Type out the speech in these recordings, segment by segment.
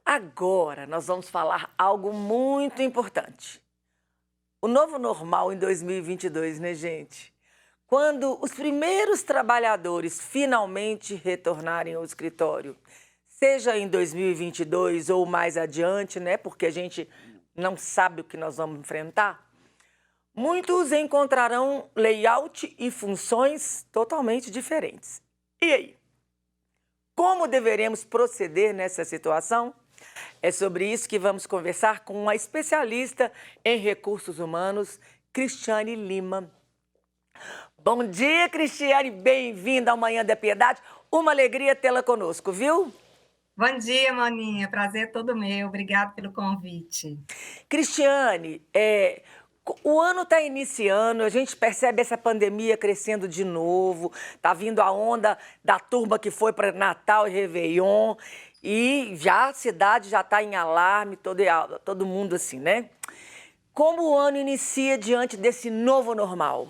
Agora nós vamos falar algo muito importante. O novo normal em 2022, né, gente? Quando os primeiros trabalhadores finalmente retornarem ao escritório, seja em 2022 ou mais adiante, né? Porque a gente não sabe o que nós vamos enfrentar. Muitos encontrarão layout e funções totalmente diferentes. E aí? Como deveremos proceder nessa situação? É sobre isso que vamos conversar com uma especialista em recursos humanos, Cristiane Lima. Bom dia, Cristiane, bem-vinda ao Manhã da Piedade. Uma alegria tê-la conosco, viu? Bom dia, Moninha. Prazer é todo meu. Obrigada pelo convite. Cristiane, o ano está iniciando, a gente percebe essa pandemia crescendo de novo, tá vindo a onda da turma que foi para Natal e Réveillon, e já a cidade já está em alarme, todo mundo assim, né? Como o ano inicia diante desse novo normal?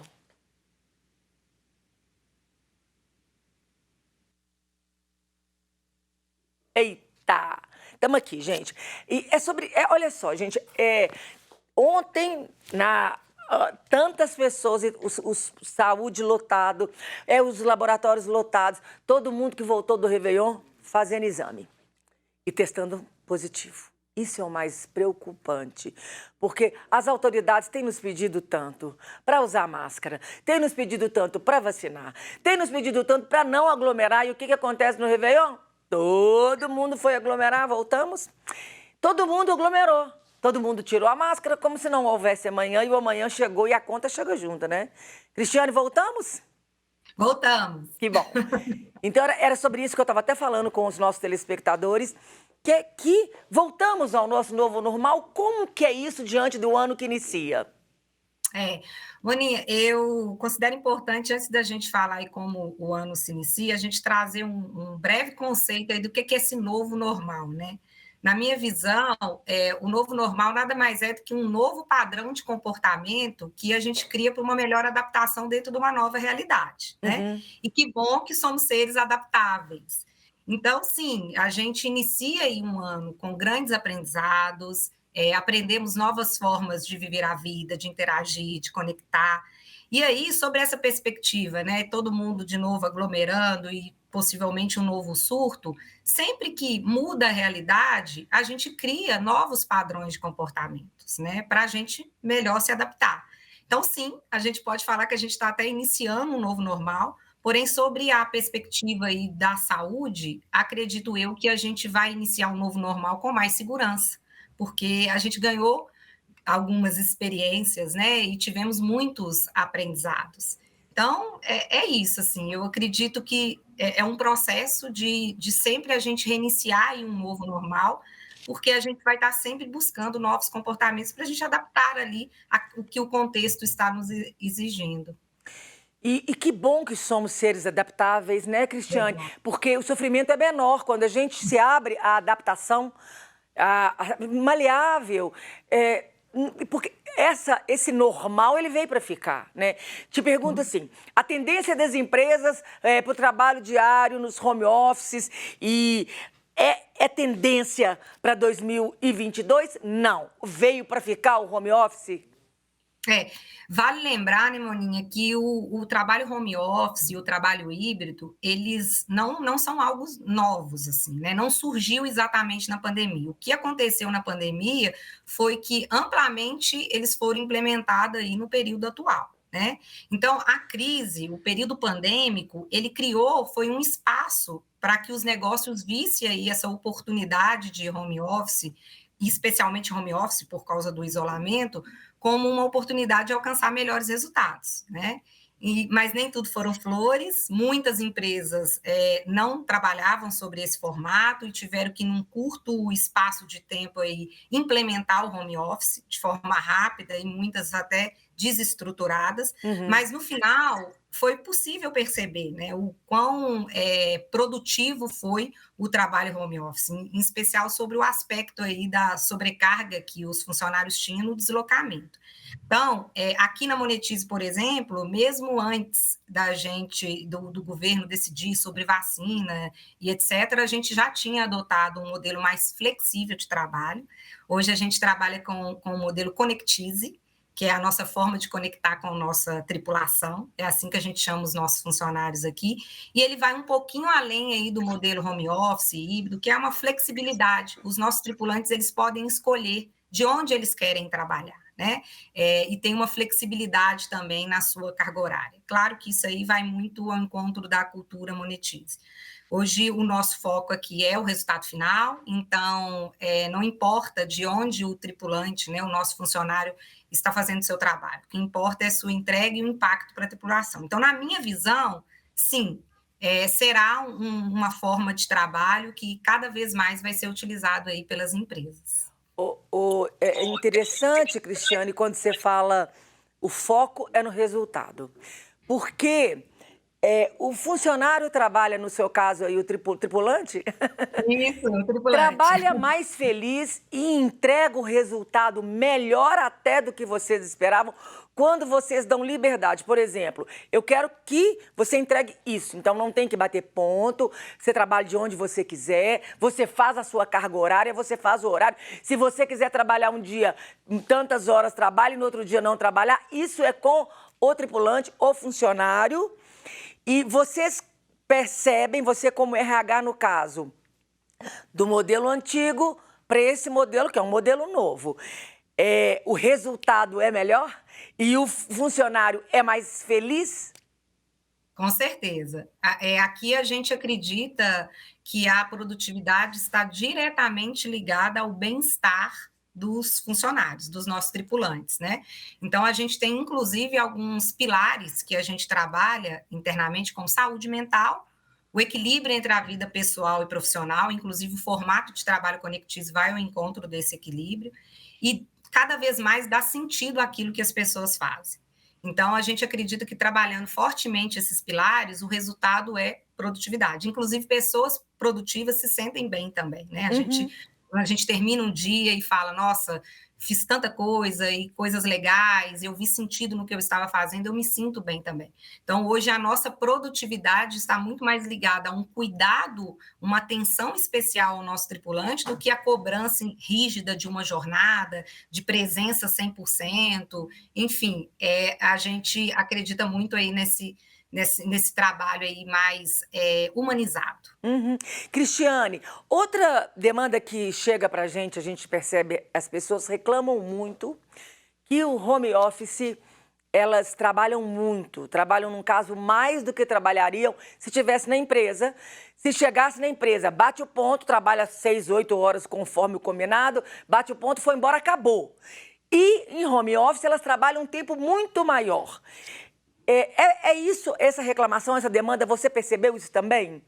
Eita! Estamos aqui, gente. E é sobre. Olha só, gente. Ontem, tantas pessoas, os saúde lotado, os laboratórios lotados, todo mundo que voltou do Réveillon fazendo exame e testando positivo. Isso é o mais preocupante, porque as autoridades têm nos pedido tanto para usar máscara, têm nos pedido tanto para vacinar, têm nos pedido tanto para não aglomerar. E o que acontece no Réveillon? Todo mundo foi aglomerar, voltamos. Todo mundo aglomerou. Todo mundo tirou a máscara como se não houvesse amanhã, e o amanhã chegou e a conta chega junto, né? Cristiane, voltamos? Voltamos. Que bom. Então, era sobre isso que eu estava até falando com os nossos telespectadores, que voltamos ao nosso novo normal. Como que é isso diante do ano que inicia? Moninha, eu considero importante, antes da gente falar aí como o ano se inicia, a gente trazer um breve conceito aí do que é esse novo normal, né? Na minha visão, o novo normal nada mais é do que um novo padrão de comportamento que a gente cria para uma melhor adaptação dentro de uma nova realidade, né? Uhum. E que bom que somos seres adaptáveis. Então, sim, a gente inicia aí um ano com grandes aprendizados, aprendemos novas formas de viver a vida, de interagir, de conectar. E aí, sobre essa perspectiva, né, todo mundo de novo aglomerando e possivelmente um novo surto, sempre que muda a realidade, a gente cria novos padrões de comportamentos, né, para a gente melhor se adaptar. Então, sim, a gente pode falar que a gente está até iniciando um novo normal, porém, sobre a perspectiva aí da saúde, acredito eu que a gente vai iniciar um novo normal com mais segurança, porque a gente ganhou algumas experiências, né, e tivemos muitos aprendizados. Então, é isso, assim, eu acredito que é um processo de sempre a gente reiniciar em um novo normal, porque a gente vai estar sempre buscando novos comportamentos para a gente adaptar ali o que o contexto está nos exigindo. E que bom que somos seres adaptáveis, né, Cristiane? Verdade. Porque o sofrimento é menor quando a gente se abre à adaptação, maleável. Porque esse normal ele veio para ficar, né? Te pergunto assim: a tendência das empresas para o trabalho diário nos home offices e é tendência para 2022? Não. Veio para ficar o home office? É, vale lembrar, né, Moninha, que o trabalho home office e o trabalho híbrido, eles não são algo novos, assim, né? Não surgiu exatamente na pandemia. O que aconteceu na pandemia foi que amplamente eles foram implementados aí no período atual, né? Então, a crise, o período pandêmico, ele criou, foi um espaço para que os negócios vissem aí essa oportunidade de home office, e especialmente home office por causa do isolamento, como uma oportunidade de alcançar melhores resultados, né? Mas nem tudo foram flores, muitas empresas não trabalhavam sobre esse formato e tiveram que, num curto espaço de tempo, aí, implementar o home office de forma rápida e muitas até desestruturadas, Uhum. mas no final foi possível perceber, né, o quão produtivo foi o trabalho home office, em especial sobre o aspecto aí da sobrecarga que os funcionários tinham no deslocamento. Então, aqui na Monetize, por exemplo, mesmo antes da gente, do governo decidir sobre vacina e etc., a gente já tinha adotado um modelo mais flexível de trabalho. Hoje a gente trabalha com o modelo Conectize, que é a nossa forma de conectar com a nossa tripulação, é assim que a gente chama os nossos funcionários aqui, e ele vai um pouquinho além aí do modelo home office, híbrido, que é uma flexibilidade. Os nossos tripulantes, eles podem escolher de onde eles querem trabalhar, né? E tem uma flexibilidade também na sua carga horária. Claro que isso aí vai muito ao encontro da cultura Monetize. Hoje, o nosso foco aqui é o resultado final, então, não importa de onde o tripulante, né, o nosso funcionário, está fazendo o seu trabalho. O que importa é a sua entrega e o impacto para a tripulação. Então, na minha visão, sim, será uma forma de trabalho que cada vez mais vai ser utilizado aí pelas empresas. É interessante, Cristiane, quando você fala o foco é no resultado. Porque o funcionário trabalha, no seu caso aí, o tripulante, Isso, o tripulante. trabalha mais feliz e entrega o resultado melhor até do que vocês esperavam quando vocês dão liberdade. Por exemplo, eu quero que você entregue isso, então não tem que bater ponto, você trabalha de onde você quiser, você faz a sua carga horária, você faz o horário. Se você quiser trabalhar um dia, tantas horas, trabalhe, e no outro dia não trabalhar, isso é com o tripulante, o funcionário, e vocês percebem, você como RH no caso, do modelo antigo para esse modelo, que é um modelo novo. O resultado é melhor e o funcionário é mais feliz? Com certeza. Aqui a gente acredita que a produtividade está diretamente ligada ao bem-estar dos funcionários, dos nossos tripulantes, né? Então, a gente tem, inclusive, alguns pilares que a gente trabalha internamente, como saúde mental, o equilíbrio entre a vida pessoal e profissional, inclusive o formato de trabalho Conectis vai ao encontro desse equilíbrio, e cada vez mais dá sentido àquilo que as pessoas fazem. Então, a gente acredita que trabalhando fortemente esses pilares, o resultado é produtividade. Inclusive, pessoas produtivas se sentem bem também, né? Uhum. A gente termina um dia e fala, nossa, fiz tanta coisa e coisas legais, eu vi sentido no que eu estava fazendo, eu me sinto bem também. Então, hoje, a nossa produtividade está muito mais ligada a um cuidado, uma atenção especial ao nosso tripulante, do que a cobrança rígida de uma jornada, de presença 100%. Enfim, a gente acredita muito aí nesse trabalho aí mais humanizado. Uhum. Cristiane, outra demanda que chega para a gente percebe, as pessoas reclamam muito que o home office, elas trabalham muito, trabalham, num caso, mais do que trabalhariam se estivesse na empresa. Se chegasse na empresa, bate o ponto, trabalha 6, 8 horas conforme o combinado, bate o ponto, foi embora, acabou. E em home office elas trabalham um tempo muito maior. É isso, essa reclamação, essa demanda, você percebeu isso também?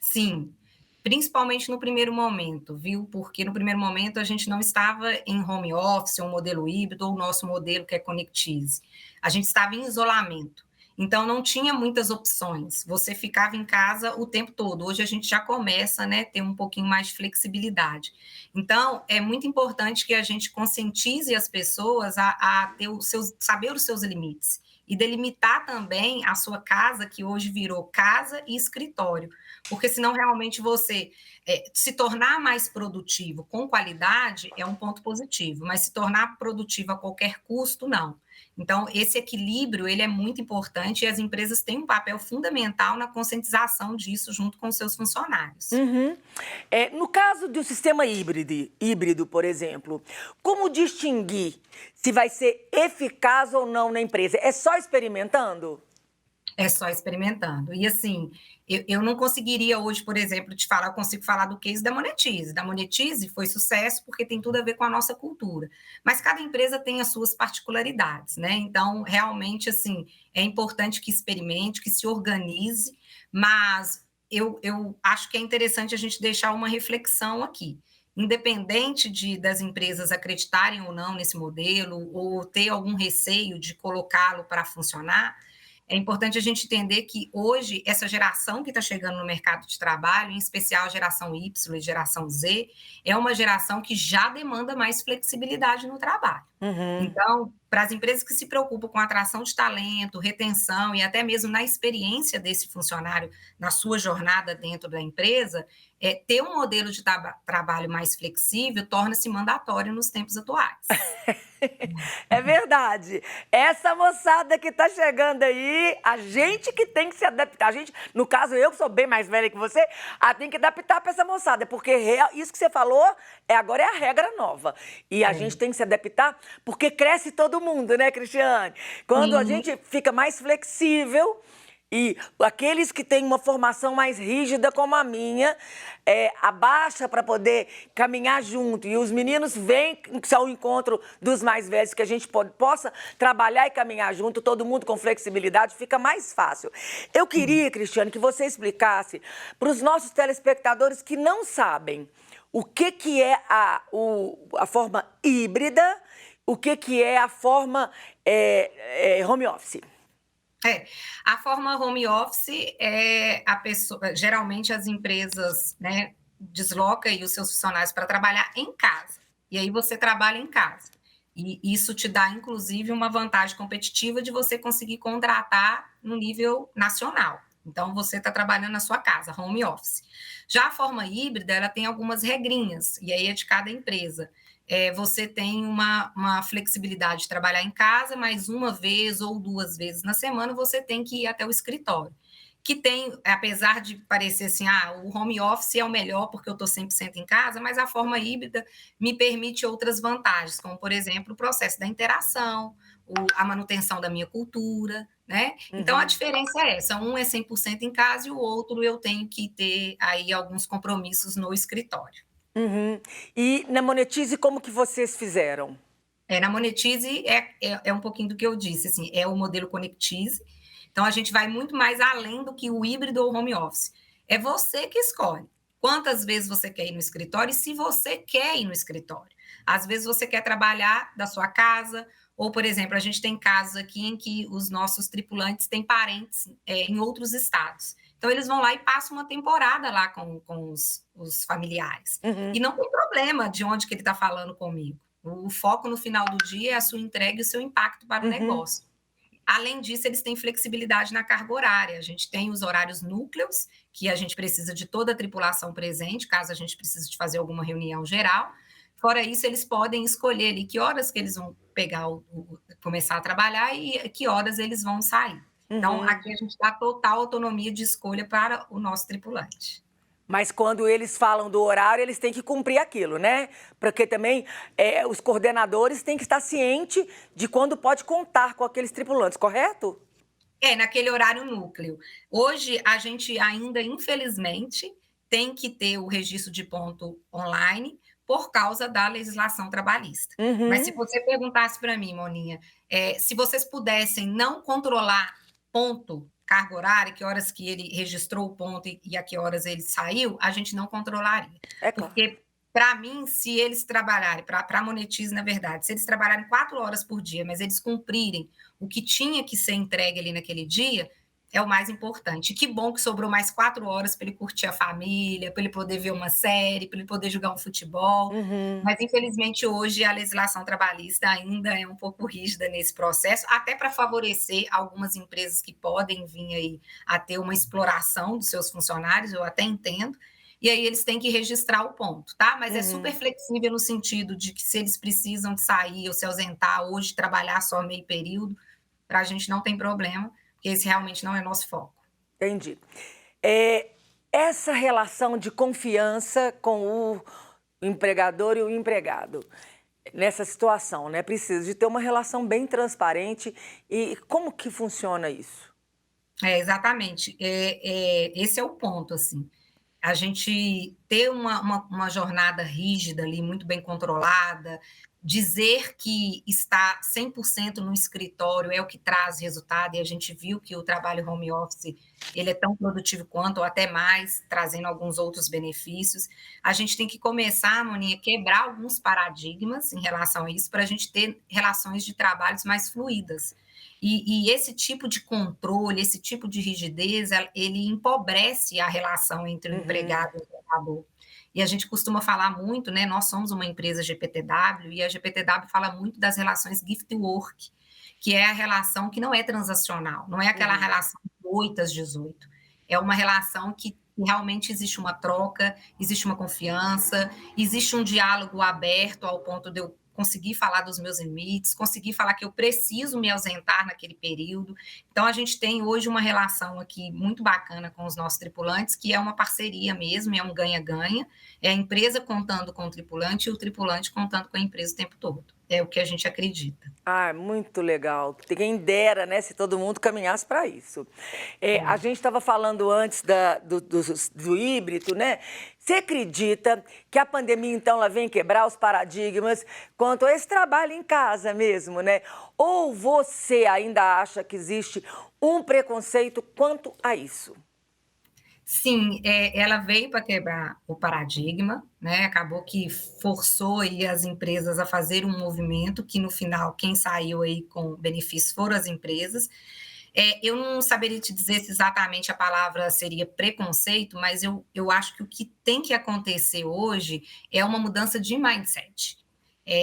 Sim, principalmente no primeiro momento, viu? Porque no primeiro momento a gente não estava em home office, um modelo híbrido, ou o nosso modelo que é Conectize. A gente estava em isolamento. Então não tinha muitas opções. Você ficava em casa o tempo todo. Hoje a gente já começa, né, ter um pouquinho mais de flexibilidade. Então é muito importante que a gente conscientize as pessoas a ter saber os seus limites e delimitar também a sua casa, que hoje virou casa e escritório, porque senão realmente você se tornar mais produtivo com qualidade é um ponto positivo, mas se tornar produtivo a qualquer custo, não. Então, esse equilíbrio, ele é muito importante e as empresas têm um papel fundamental na conscientização disso junto com os seus funcionários. Uhum. No caso do sistema híbrido, por exemplo, como distinguir se vai ser eficaz ou não na empresa? É só experimentando? É só experimentando. E assim, eu não conseguiria hoje, por exemplo, te falar, eu consigo falar do case da Monetize. Da Monetize foi sucesso porque tem tudo a ver com a nossa cultura. Mas cada empresa tem as suas particularidades, né? Então, realmente, assim, é importante que experimente, que se organize, mas eu acho que é interessante a gente deixar uma reflexão aqui. independente das empresas acreditarem ou não nesse modelo, ou ter algum receio de colocá-lo para funcionar, é importante a gente entender que hoje essa geração que está chegando no mercado de trabalho, em especial a geração Y e geração Z, é uma geração que já demanda mais flexibilidade no trabalho. Uhum. Então, para as empresas que se preocupam com atração de talento, retenção e até mesmo na experiência desse funcionário na sua jornada dentro da empresa, ter um modelo de trabalho mais flexível torna-se mandatório nos tempos atuais. É verdade. Essa moçada que tá chegando aí, a gente que tem que se adaptar. A gente, no caso, eu que sou bem mais velha que você, tem que adaptar para essa moçada, porque isso que você falou agora é a regra nova. E a gente tem que se adaptar, porque cresce todo mundo, né, Cristiane? Quando a gente fica mais flexível. E aqueles que têm uma formação mais rígida como a minha, abaixa para poder caminhar junto. E os meninos vêm ao encontro dos mais velhos, que a gente possa trabalhar e caminhar junto, todo mundo com flexibilidade, fica mais fácil. Eu queria, Cristiane, que você explicasse para os nossos telespectadores que não sabem o que é a forma híbrida, o que é a forma home office. A forma home office a pessoa, geralmente as empresas, né, deslocam aí os seus funcionários para trabalhar em casa. E aí você trabalha em casa. E isso te dá, inclusive, uma vantagem competitiva de você conseguir contratar no nível nacional. Então, você está trabalhando na sua casa, home office. Já a forma híbrida, ela tem algumas regrinhas, e aí é de cada empresa. Você tem uma flexibilidade de trabalhar em casa, mas uma vez ou 2 vezes na semana você tem que ir até o escritório. Que tem, apesar de parecer assim, o home office é o melhor porque eu estou 100% em casa, mas a forma híbrida me permite outras vantagens, como, por exemplo, o processo da interação, a manutenção da minha cultura, né? Então, a diferença é essa, um é 100% em casa e o outro eu tenho que ter aí alguns compromissos no escritório. Uhum. E na Monetize, como que vocês fizeram? Na Monetize é um pouquinho do que eu disse, assim, é o modelo Conectize. Então, a gente vai muito mais além do que o híbrido ou home office. É você que escolhe quantas vezes você quer ir no escritório e se você quer ir no escritório. Às vezes você quer trabalhar da sua casa, ou, por exemplo, a gente tem casos aqui em que os nossos tripulantes têm parentes em outros estados. Então, eles vão lá e passam uma temporada lá com os familiares. Uhum. E não tem problema de onde que ele está falando comigo. O foco no final do dia é a sua entrega e o seu impacto para o negócio. Além disso, eles têm flexibilidade na carga horária. A gente tem os horários núcleos, que a gente precisa de toda a tripulação presente, caso a gente precise de fazer alguma reunião geral. Fora isso, eles podem escolher ali que horas que eles vão pegar começar a trabalhar e que horas eles vão sair. Então, aqui a gente dá total autonomia de escolha para o nosso tripulante. Mas quando eles falam do horário, eles têm que cumprir aquilo, né? Porque também os coordenadores têm que estar cientes de quando pode contar com aqueles tripulantes, correto? Naquele horário núcleo. Hoje, a gente ainda, infelizmente, tem que ter o registro de ponto online por causa da legislação trabalhista. Mas se você perguntasse para mim, Moninha, se vocês pudessem não controlar ponto, carga horária, que horas que ele registrou o ponto e a que horas ele saiu, a gente não controlaria. É claro. Porque, para mim, se eles trabalharem, para a Monetize, na verdade, se eles trabalharem 4 horas por dia, mas eles cumprirem o que tinha que ser entregue ali naquele dia, é o mais importante. Que bom que sobrou mais 4 horas para ele curtir a família, para ele poder ver uma série, para ele poder jogar um futebol. Mas, infelizmente, hoje a legislação trabalhista ainda é um pouco rígida nesse processo, até para favorecer algumas empresas que podem vir aí a ter uma exploração dos seus funcionários, eu até entendo. E aí eles têm que registrar o ponto, tá? Mas é super flexível no sentido de que se eles precisam de sair ou se ausentar hoje, trabalhar só meio período, para a gente não tem problema, porque esse realmente não é nosso foco. Entendi. Essa relação de confiança com o empregador e o empregado, nessa situação, né? Precisa de ter uma relação bem transparente. E como que funciona isso? Exatamente. Esse é o ponto, assim. A gente ter uma jornada rígida ali, muito bem controlada, dizer que está 100% no escritório é o que traz resultado, e a gente viu que o trabalho home office, ele é tão produtivo quanto, ou até mais, trazendo alguns outros benefícios. A gente tem que começar, Moninha, a quebrar alguns paradigmas em relação a isso, para a gente ter relações de trabalhos mais fluídas. E esse tipo de controle, esse tipo de rigidez, ele empobrece a relação entre o empregado e o empregador. E a gente costuma falar muito, né? Nós somos uma empresa GPTW e a GPTW fala muito das relações gift work, que é a relação que não é transacional, não é aquela relação de 8 às 18. É uma relação que realmente existe uma troca, existe uma confiança, existe um diálogo aberto ao ponto de eu conseguir falar dos meus limites, conseguir falar que eu preciso me ausentar naquele período. Então, a gente tem hoje uma relação aqui muito bacana com os nossos tripulantes, que é uma parceria mesmo, é um ganha-ganha, é a empresa contando com o tripulante e o tripulante contando com a empresa o tempo todo. É o que a gente acredita. Ah, muito legal. Quem dera, né, se todo mundo caminhasse para isso. A gente estava falando antes do híbrido, né? Você acredita que a pandemia, então, ela vem quebrar os paradigmas quanto a esse trabalho em casa mesmo, né? Ou você ainda acha que existe um preconceito quanto a isso? Sim, ela veio para quebrar o paradigma, né? Acabou que forçou aí as empresas a fazer um movimento que, no final, quem saiu aí com benefícios foram as empresas. Eu não saberia te dizer se exatamente a palavra seria preconceito, mas eu acho que o que tem que acontecer hoje é uma mudança de mindset.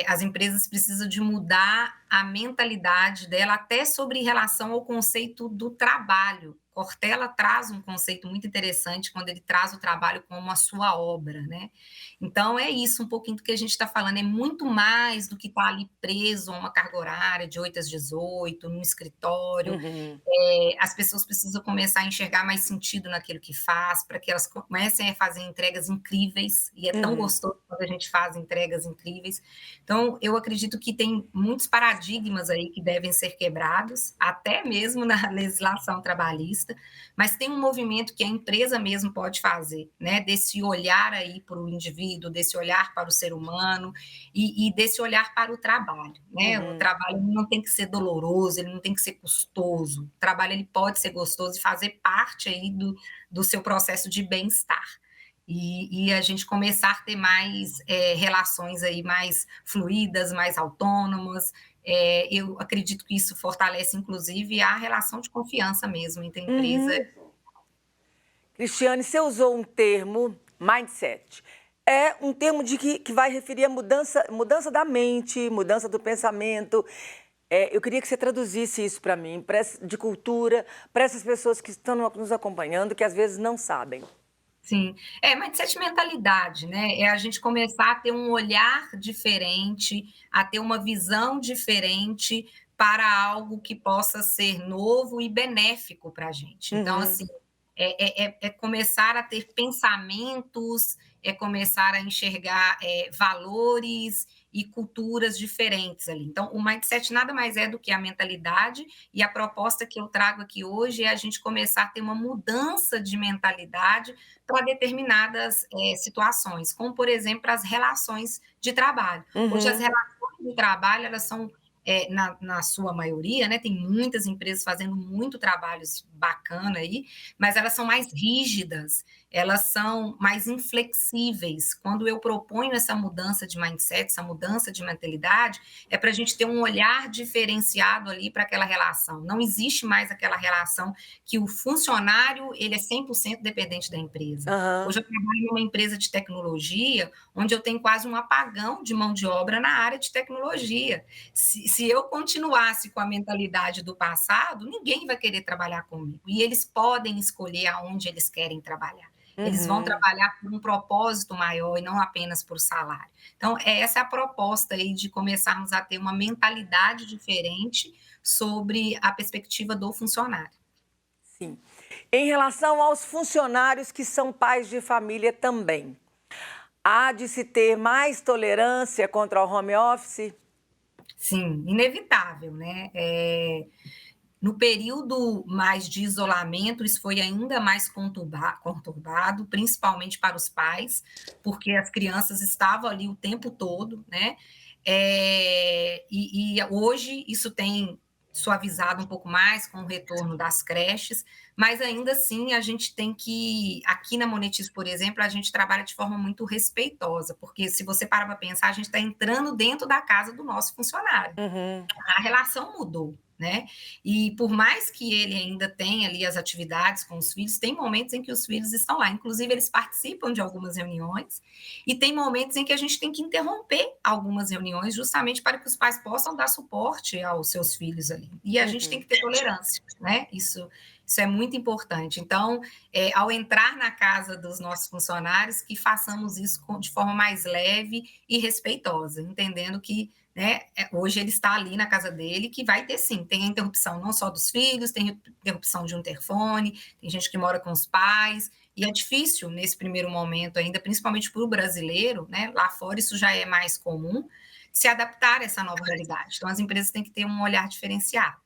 As empresas precisam de mudar a mentalidade dela até sobre relação ao conceito do trabalho. Cortella traz um conceito muito interessante quando ele traz o trabalho como a sua obra, né? Então, é isso um pouquinho do que a gente está falando, é muito mais do que estar ali preso a uma carga horária de 8 às 18, num escritório. As pessoas precisam começar a enxergar mais sentido naquilo que faz, para que elas comecem a fazer entregas incríveis, e é tão gostoso quando a gente faz entregas incríveis. Então, eu acredito que tem muitos paradigmas aí que devem ser quebrados, até mesmo na legislação trabalhista, mas tem um movimento que a empresa mesmo pode fazer, né? Desse olhar aí para o indivíduo, desse olhar para o ser humano e desse olhar para o trabalho, né? O trabalho não tem que ser doloroso, ele não tem que ser custoso. O trabalho ele pode ser gostoso e fazer parte aí do seu processo de bem-estar. E a gente começar a ter mais relações aí mais fluídas, mais autônomas. Eu acredito que isso fortalece, inclusive, a relação de confiança mesmo entre a empresa. Cristiane, você usou um termo, mindset. É um termo que vai referir a mudança da mente, mudança do pensamento. Eu queria que você traduzisse isso para mim, de cultura, para essas pessoas que estão nos acompanhando, que às vezes não sabem. Sim, mindset, mentalidade, né? É a gente começar a ter um olhar diferente, a ter uma visão diferente para algo que possa ser novo e benéfico para a gente. Então, assim, é começar a ter pensamentos, é começar a enxergar valores e culturas diferentes ali. Então, o mindset nada mais é do que a mentalidade, e a proposta que eu trago aqui hoje é a gente começar a ter uma mudança de mentalidade para determinadas situações, como, por exemplo, as relações de trabalho. Hoje, as relações de trabalho, elas são, na sua maioria, né, tem muitas empresas fazendo muito trabalhos bacana aí, mas elas são mais rígidas, elas são mais inflexíveis. Quando eu proponho essa mudança de mindset, essa mudança de mentalidade, é para a gente ter um olhar diferenciado ali para aquela relação. Não existe mais aquela relação que o funcionário ele é 100% dependente da empresa. Hoje eu trabalho em uma empresa de tecnologia, onde eu tenho quase um apagão de mão de obra na área de tecnologia. Se eu continuasse com a mentalidade do passado, ninguém vai querer trabalhar comigo. E eles podem escolher aonde eles querem trabalhar. Eles vão trabalhar por um propósito maior e não apenas por salário. Então, essa é a proposta aí de começarmos a ter uma mentalidade diferente sobre a perspectiva do funcionário. Sim. Em relação aos funcionários que são pais de família também, há de se ter mais tolerância contra o home office? Sim, inevitável, né? No período mais de isolamento, isso foi ainda mais conturbado, principalmente para os pais, porque as crianças estavam ali o tempo todo, né? E hoje isso tem suavizado um pouco mais com o retorno das creches, mas ainda assim a gente tem que, aqui na Monetize, por exemplo, a gente trabalha de forma muito respeitosa, porque se você parar para pensar, a gente está entrando dentro da casa do nosso funcionário. Uhum. A relação mudou, né? E por mais que ele ainda tenha ali as atividades com os filhos, tem momentos em que os filhos estão lá. Inclusive, eles participam de algumas reuniões, e tem momentos em que a gente tem que interromper algumas reuniões, justamente para que os pais possam dar suporte aos seus filhos ali. E a gente tem Uhum. que ter tolerância, né? Isso é muito importante. Então, ao entrar na casa dos nossos funcionários, que façamos isso de forma mais leve e respeitosa, entendendo que, né, hoje ele está ali na casa dele, que vai ter sim, tem a interrupção não só dos filhos, tem interrupção de um interfone, tem gente que mora com os pais, e é difícil nesse primeiro momento ainda, principalmente para o brasileiro, né, lá fora isso já é mais comum, se adaptar a essa nova realidade. Então as empresas têm que ter um olhar diferenciado.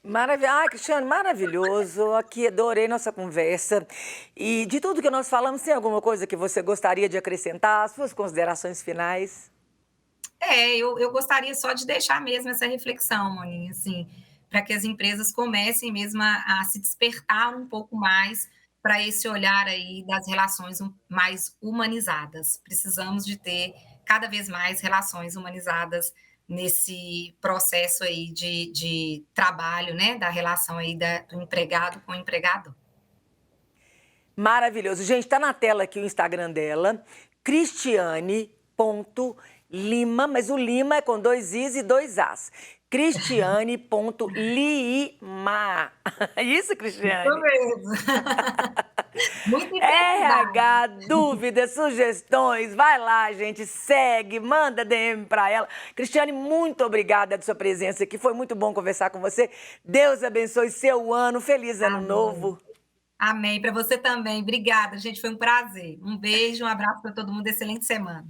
Maravilha. Ai, Cristiane, maravilhoso. Aqui adorei nossa conversa. E de tudo que nós falamos, tem alguma coisa que você gostaria de acrescentar? As suas considerações finais? Eu gostaria só de deixar mesmo essa reflexão, Moninha, assim, para que as empresas comecem mesmo a se despertar um pouco mais para esse olhar aí das relações mais humanizadas. Precisamos de ter cada vez mais relações humanizadas nesse processo aí de trabalho, né, da relação aí do empregado com o empregador. Maravilhoso. Gente, está na tela aqui o Instagram dela, cristiane.lima, mas o Lima é com 2 Is e 2 As. Cristiane.lima. É isso, Isso Cristiane? mesmo. Muita intensidade. RH, dúvidas, sugestões, vai lá, gente, segue, manda DM para ela. Cristiane, muito obrigada pela sua presença aqui, foi muito bom conversar com você. Deus abençoe seu ano, feliz ano Amém. novo. Amém. Para você também. Obrigada, gente. Foi um prazer. Um beijo, um abraço para todo mundo. Excelente semana.